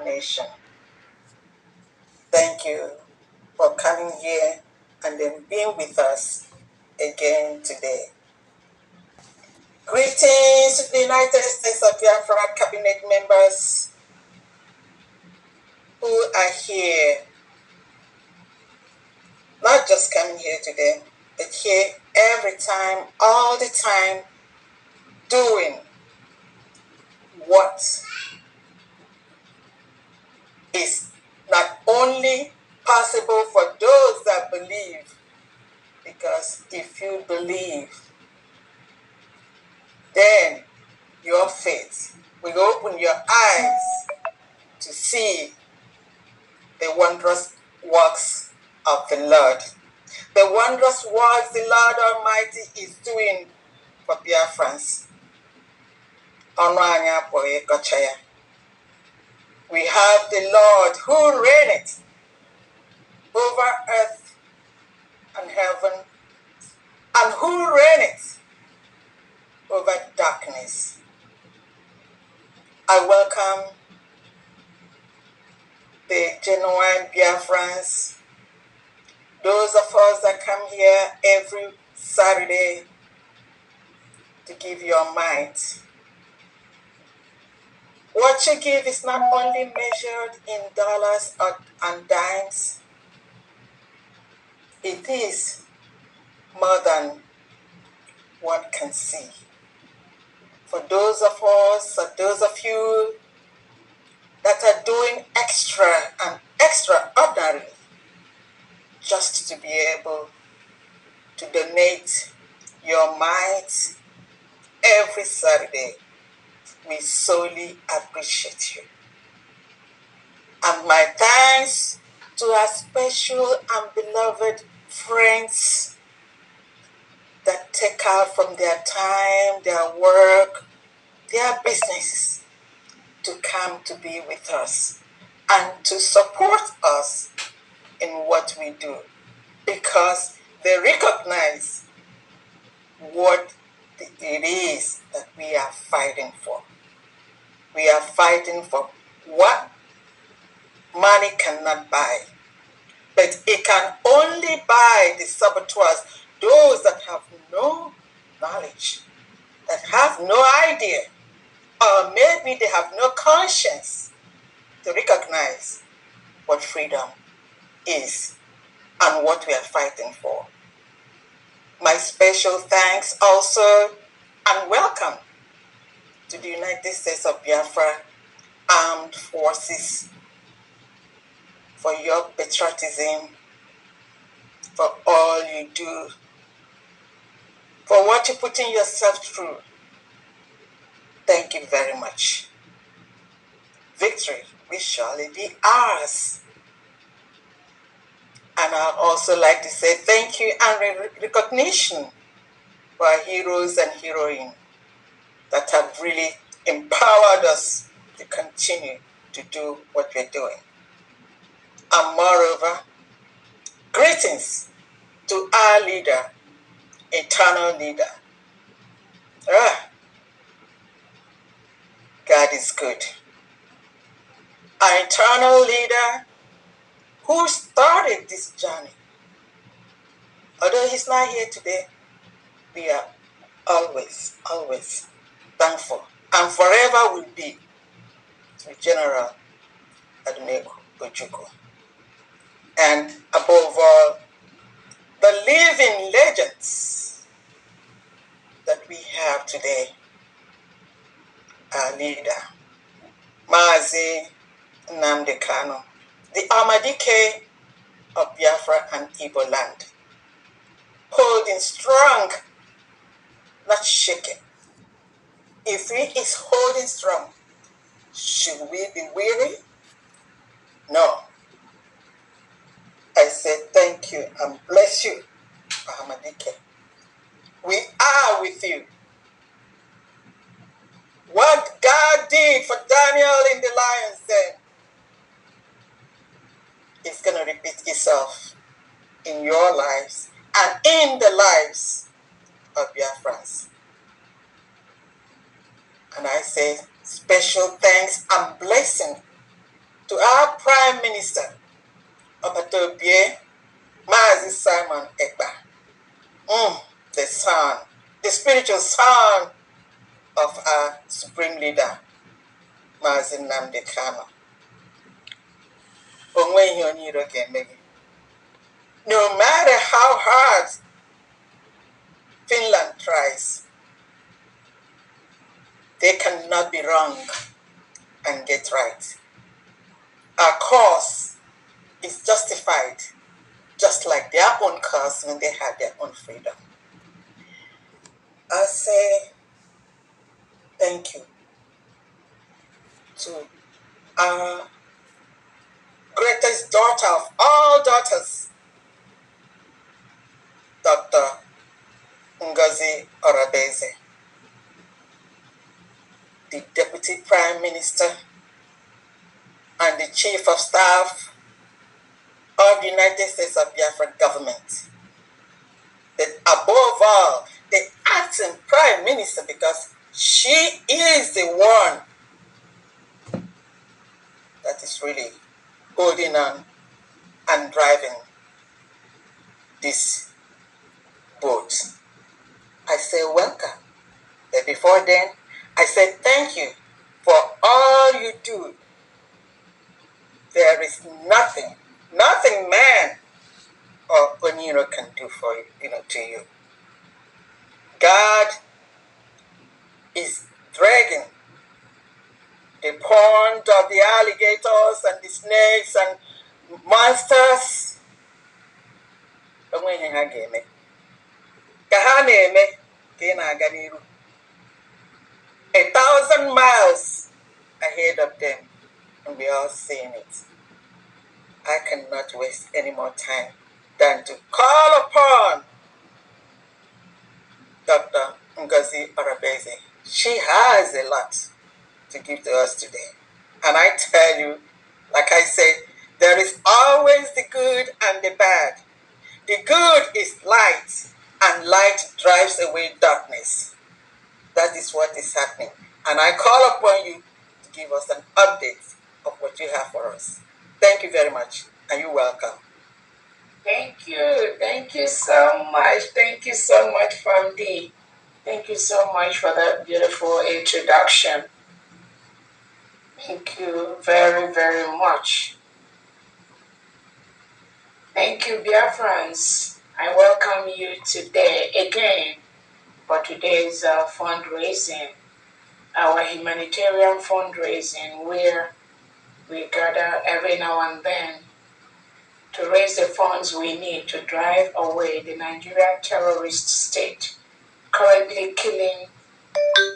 nation. Thank you for coming here and then being with us again today. Greetings to the United States of Biafra cabinet members who are here, not just coming here today, but here every time, all the time, doing what is not only possible for those that believe, because if you believe, then your faith will open your eyes to see the wondrous works of the Lord. The wondrous works the Lord Almighty is doing for Biafrans. We have the Lord who reigneth over earth and heaven, and who reigneth over darkness. I welcome the genuine Biafrans, those of us that come here every Saturday to give your might. What you give is not only measured in dollars and dimes, it is more than one can see. For those of us, or those of you that are doing extra and extraordinary just to be able to donate your might every Saturday, we solely appreciate you. And my thanks to our special and beloved friends that take out from their time, their work, their businesses to come to be with us and to support us in what we do, because they recognize what it is that we are fighting for. We are fighting for what money cannot buy, but it can only buy the saboteurs, those that have no knowledge, that have no idea, or maybe they have no conscience to recognize what freedom is and what we are fighting for. My special thanks also and welcome to the United States of Biafra Armed Forces for your patriotism, for all you do, for what you put in yourself through. Thank you very much. Victory will surely be ours. And I'd also like to say thank you and recognition for our heroes and heroines that have really empowered us to continue to do what we're doing. And moreover, greetings to our leader, eternal leader. God is good. Our eternal leader who started this journey. Although he's not here today, we are always, always thankful and forever will be to General Admiral Ojukwu. And above all, the living legends that we have today, our leader, Mazi Nnamdi Kanu, the Amadike of Biafra and Igbo land, holding strong, not shaken. If he is holding strong, should we be weary? No. I say thank you and bless you, Amadike. We are with you. What God did for Daniel in the lion's den is going to repeat itself in your lives and in the lives of Biafrans. And I say special thanks and blessing to our Prime Minister, Obatobie, Mazi Simon Ekpa, the son, the spiritual son of our Supreme Leader, Mazi Nnamdi Kanu. No matter how hard Finland tries, they cannot be wrong and get right. Our cause is justified, just like their own cause when they had their own freedom. I say thank you to our greatest daughter of all daughters, Dr. Ngozi Orabueze, the Deputy Prime Minister and the Chief of Staff of the United States of Biafra government. That above all, the acting Prime Minister, because she is the one that is really holding on and driving this boat. I say welcome. But before then, I say thank you for all you do. There is nothing man or Onyiro can do for you, to you. God is dragging the pond of the alligators and the snakes and monsters. Onwe ha ga-eme. Ka ha na-eme ka ị na-aga n'iru. 1,000 miles ahead of them, and we are seeing it. I cannot waste any more time than to call upon Dr. Ngozi Orabueze. She has a lot to give to us today. And I tell you, like I said, there is always the good and the bad. The good is light, and light drives away darkness. That is what is happening. And I call upon you to give us an update of what you have for us. Thank you very much, and you're welcome. Thank you. Thank you so much. Thank you so much, Famdi. Thank you so much for that beautiful introduction. Thank you very, very much. Thank you, Biafrans. I welcome you today again for today's fundraising, our humanitarian fundraising, where we gather every now and then to raise the funds we need to drive away the Nigerian terrorist state currently killing